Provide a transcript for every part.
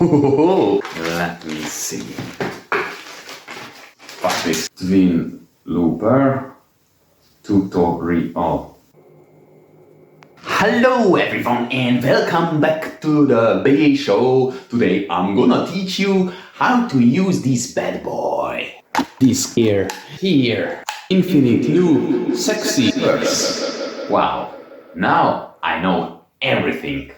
Let me see. Rowin Twin Looper tutorial. Hello everyone and welcome back to the BigyiShow. Today I'm gonna teach you how to use this bad boy. This here, infinite loop, sexy verse. Wow, now I know everything.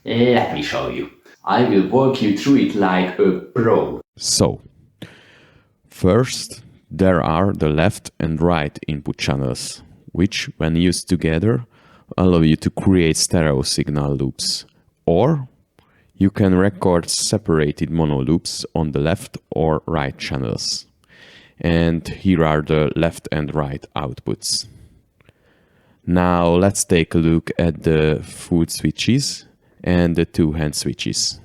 Let me show you. I will walk you through it like a pro. So, first, there are the left and right input channels, which, when used together, allow you to create stereo signal loops. Or you can record separated mono loops on the left or right channels. And here are the left and right outputs. Now let's take a look at the foot switches and the two hand switches.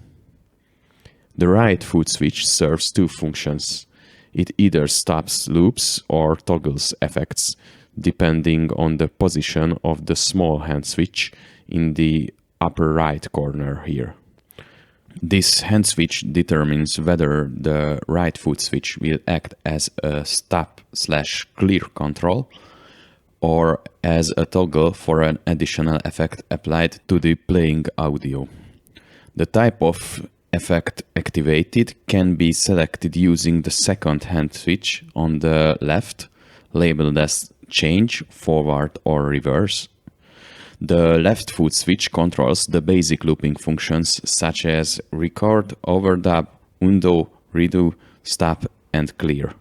The right foot switch serves two functions. It either stops loops or toggles effects, depending on the position of the small hand switch in the upper right corner here. This hand switch determines whether the right foot switch will act as a stop/clear control or as a toggle for an additional effect applied to the playing audio. The type of effect activated can be selected using the second hand switch on the left, labeled as change, forward or reverse. The left foot switch controls the basic looping functions such as record, overdub, undo, redo, stop and clear.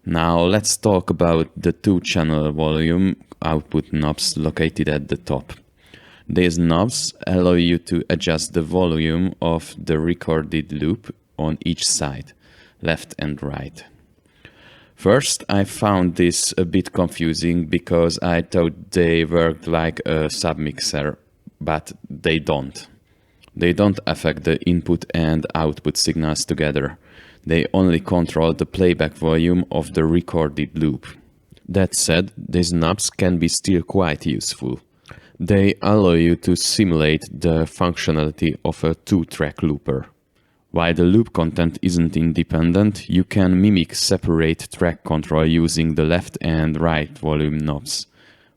Now let's talk about the two channel volume output knobs located at the top. These knobs allow you to adjust the volume of the recorded loop on each side, left and right. First, I found this a bit confusing because I thought they worked like a submixer, but they don't. They don't affect the input and output signals together. They only control the playback volume of the recorded loop. That said, these knobs can be still quite useful. They allow you to simulate the functionality of a two-track looper. While the loop content isn't independent, you can mimic separate track control using the left and right volume knobs.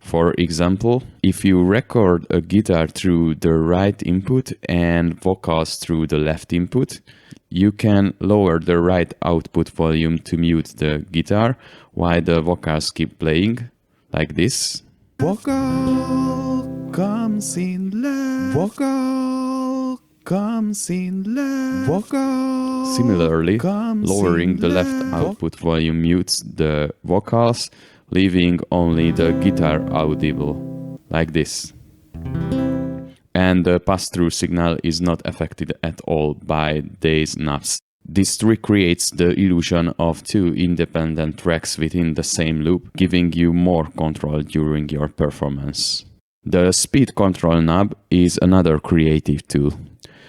For example, if you record a guitar through the right input and vocals through the left input, you can lower the right output volume to mute the guitar while the vocals keep playing, like this. Vocal comes in left. Vocal comes in left. Vocal. Similarly, lowering the left output volume mutes the vocals, leaving only the guitar audible, like this. And the pass-through signal is not affected at all by these knobs. This recreates the illusion of two independent tracks within the same loop, giving you more control during your performance. The speed control knob is another creative tool.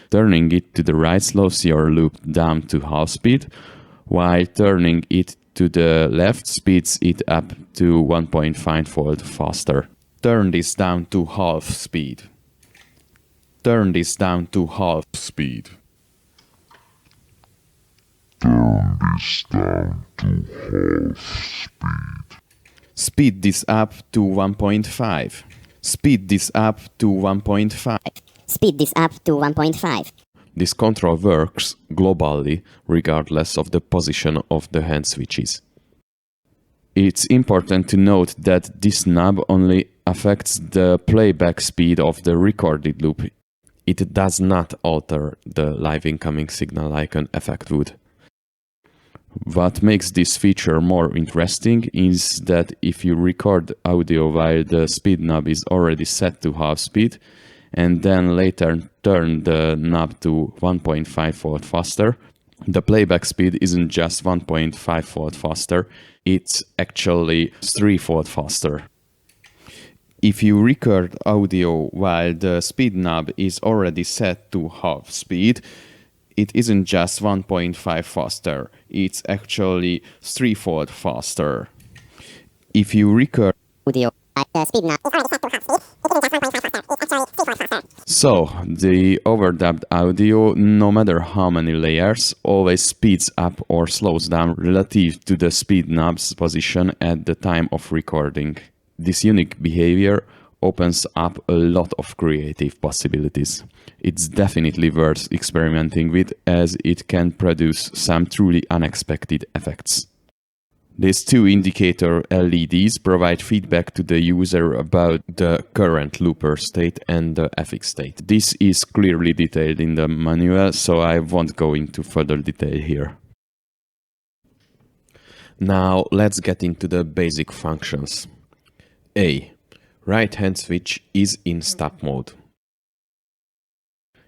Turning it to the right slows your loop down to half speed, while turning it to the left speeds it up to 1.5-fold faster. Turn this down to half speed. Turn this down to half speed. Turn this down to half speed. Speed this up to 1.5. Speed this up to 1.5. Speed this up to 1.5. This control works globally regardless of the position of the hand switches. It's important to note that this knob only affects the playback speed of the recorded loop. It does not alter the live incoming signal like an effect would. What makes this feature more interesting is that if you record audio while the speed knob is already set to half speed, and then later turn the knob to 1.5-fold faster, the playback speed isn't just 1.5-fold faster, it's actually 3-fold faster. If you record audio while the speed knob is already set to half speed, it isn't just 1.5 faster, it's actually 3-fold faster. If you record Audio. The speed knob is already set to half speed. So, the overdubbed audio, no matter how many layers, always speeds up or slows down relative to the speed knob's position at the time of recording. This unique behavior opens up a lot of creative possibilities. It's definitely worth experimenting with, as it can produce some truly unexpected effects. These two indicator LEDs provide feedback to the user about the current looper state and the FX state. This is clearly detailed in the manual, so I won't go into further detail here. Now let's get into the basic functions. A. Right hand switch is in stop mode.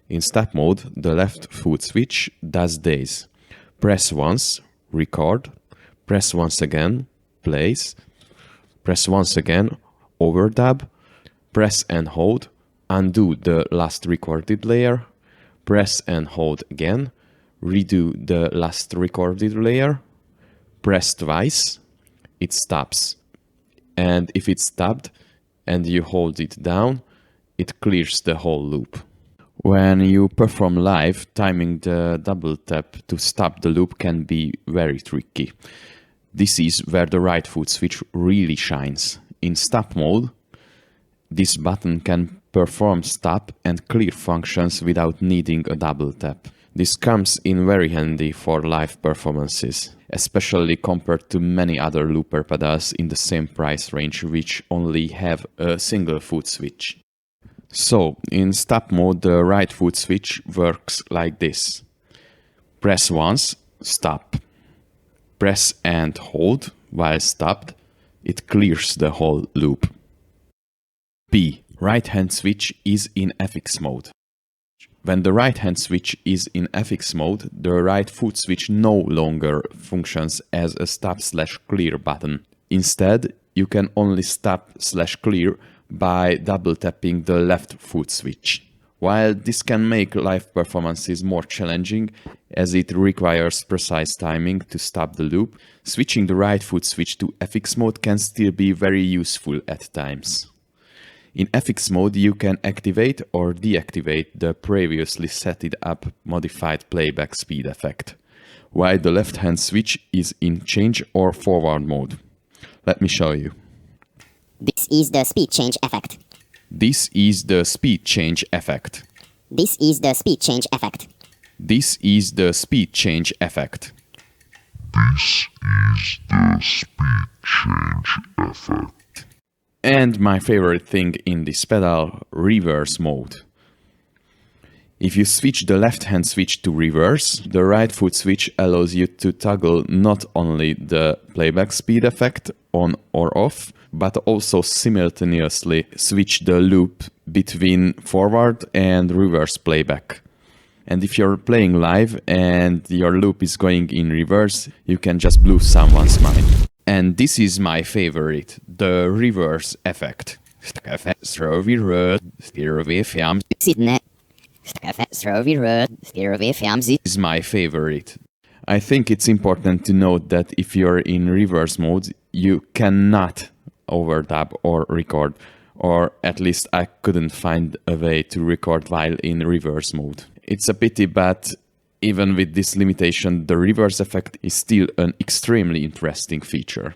In stop mode, the left foot switch does this. Press once, record. Press once again, plays. Press once again, overdub. Press and hold, undo the last recorded layer. Press and hold again, redo the last recorded layer. Press twice, it stops. And if it's stopped and you hold it down, it clears the whole loop. When you perform live, timing the double tap to stop the loop can be very tricky. This is where the right foot switch really shines. In stop mode, this button can perform stop and clear functions without needing a double tap. This comes in very handy for live performances, especially compared to many other looper pedals in the same price range which only have a single foot switch. So, in stop mode, the right foot switch works like this. Press once, stop. Press and hold while stopped, it clears the whole loop. B. Right hand switch is in FX mode. When the right hand switch is in FX mode, the right foot switch no longer functions as a stop/clear button. Instead, you can only stop/clear by double tapping the left foot switch. While this can make live performances more challenging, as it requires precise timing to stop the loop, switching the right foot switch to FX mode can still be very useful at times. In FX mode, you can activate or deactivate the previously set it up modified playback speed effect, while the left hand switch is in change or forward mode. Let me show you. This is the speed change effect. This is the speed change effect. This is the speed change effect. This is the speed change effect. This is the speed change effect. And my favorite thing in this pedal, reverse mode. If you switch the left hand switch to reverse, the right foot switch allows you to toggle not only the playback speed effect on or off, but also simultaneously switch the loop between forward and reverse playback. And if you're playing live and your loop is going in reverse, you can just blow someone's mind. And this is my favorite, the reverse effect. This is my favorite. I think it's important to note that if you're in reverse mode, you cannot overdub or record, or at least I couldn't find a way to record while in reverse mode. It's a pity, but even with this limitation, the reverse effect is still an extremely interesting feature.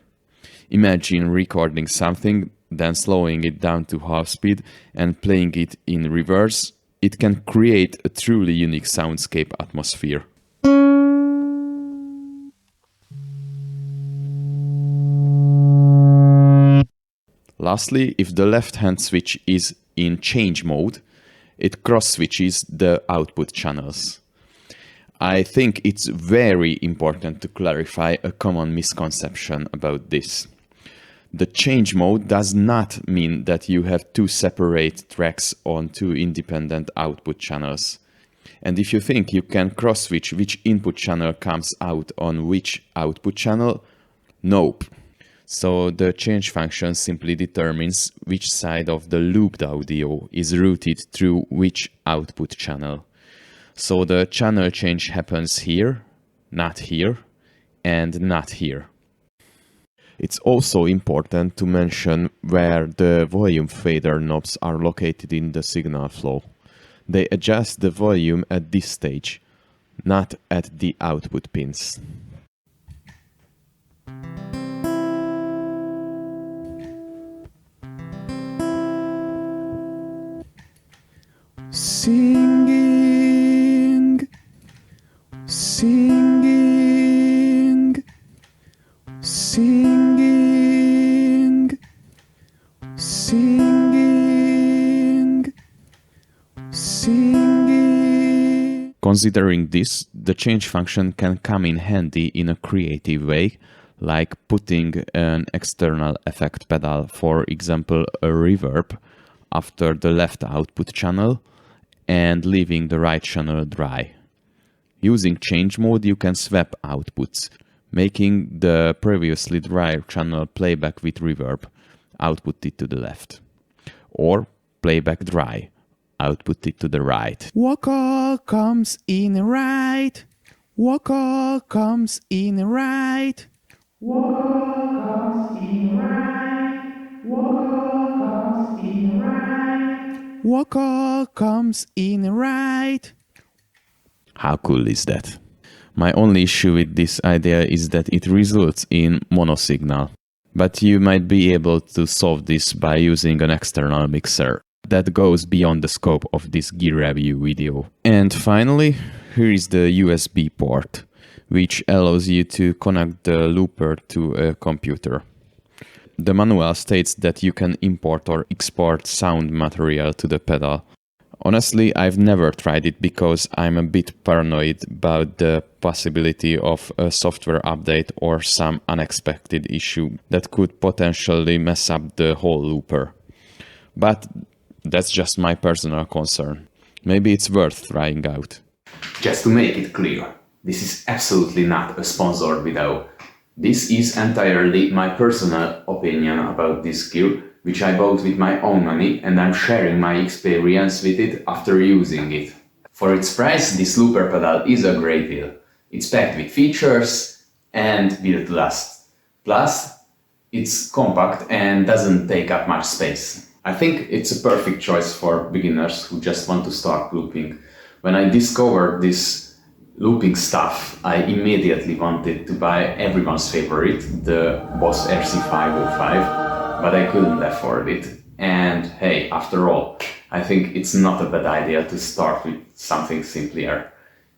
Imagine recording something, then slowing it down to half speed and playing it in reverse. It can create a truly unique soundscape atmosphere. Lastly, if the left-hand switch is in change mode, it cross-switches the output channels. I think it's very important to clarify a common misconception about this. The change mode does not mean that you have two separate tracks on two independent output channels. And if you think you can cross-switch which input channel comes out on which output channel, nope. So the change function simply determines which side of the looped audio is routed through which output channel. So the channel change happens here, not here, and not here. It's also important to mention where the volume fader knobs are located in the signal flow. They adjust the volume at this stage, not at the output pins. Singing, singing, singing, singing, singing. Considering this, the change function can come in handy in a creative way, like putting an external effect pedal, for example a reverb, after the left output channel and leaving the right channel dry. Using change mode, you can swap outputs, making the previously dry channel playback with reverb, outputted to the left, or playback dry, outputted to the right. Vocal comes in right. Vocal comes in right. Vocal comes in right. How cool is that? My only issue with this idea is that it results in mono signal. But you might be able to solve this by using an external mixer that goes beyond the scope of this gear review video. And finally, here is the USB port, which allows you to connect the looper to a computer. The manual states that you can import or export sound material to the pedal. Honestly, I've never tried it because I'm a bit paranoid about the possibility of a software update or some unexpected issue that could potentially mess up the whole looper. But that's just my personal concern. Maybe it's worth trying out. Just to make it clear, this is absolutely not a sponsored video. This is entirely my personal opinion about this gear, which I bought with my own money, and I'm sharing my experience with it after using it. For its price, this looper pedal is a great deal. It's packed with features and built last. Plus, it's compact and doesn't take up much space. I think it's a perfect choice for beginners who just want to start looping. When I discovered this looping stuff, I immediately wanted to buy everyone's favorite, the Boss RC505, but I couldn't afford it. And hey, after all, I think it's not a bad idea to start with something simpler.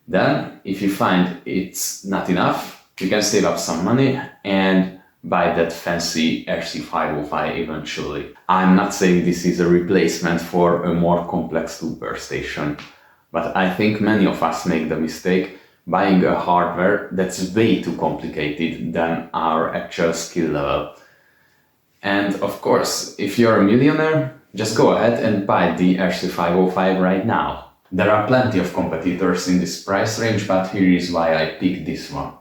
Then, if you find it's not enough, you can save up some money and buy that fancy RC505 eventually. I'm not saying this is a replacement for a more complex looper station, but I think many of us make the mistake buying a hardware that's way too complicated than our actual skill level. And of course, if you're a millionaire, just go ahead and buy the RC505 right now. There are plenty of competitors in this price range, but here is why I picked this one.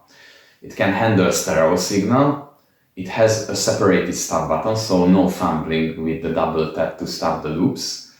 It can handle stereo signal. It has a separated stop button, so no fumbling with the double tap to stop the loops.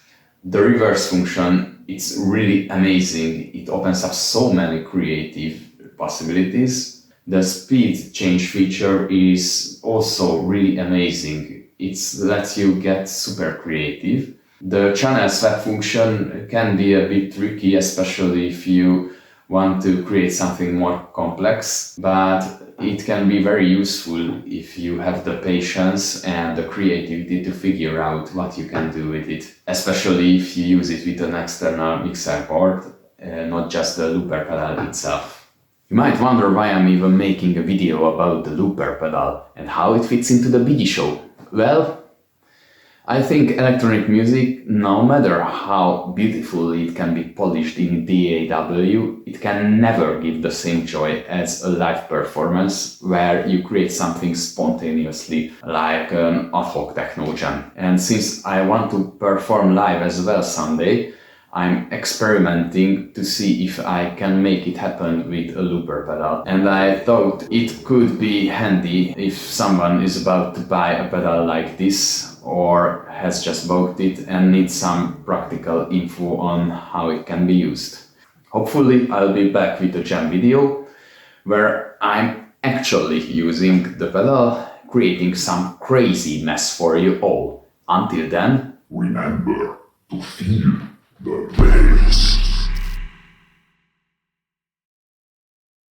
The reverse function, it's really amazing. It opens up so many creative possibilities. The speed change feature is also really amazing. It lets you get super creative. The channel swap function can be a bit tricky, especially if you want to create something more complex, but it can be very useful if you have the patience and the creativity to figure out what you can do with it, especially if you use it with an external mixer board, not just the looper pedal itself. You might wonder why I'm even making a video about the looper pedal and how it fits into the BigyiShow. Well, I think electronic music, no matter how beautifully it can be polished in DAW, it can never give the same joy as a live performance where you create something spontaneously, like an ad hoc techno jam. And since I want to perform live as well someday, I'm experimenting to see if I can make it happen with a looper pedal. And I thought it could be handy if someone is about to buy a pedal like this or has just bought it and needs some practical info on how it can be used. Hopefully I'll be back with a jam video where I'm actually using the pedal, creating some crazy mess for you all. Until then, Remember to feel the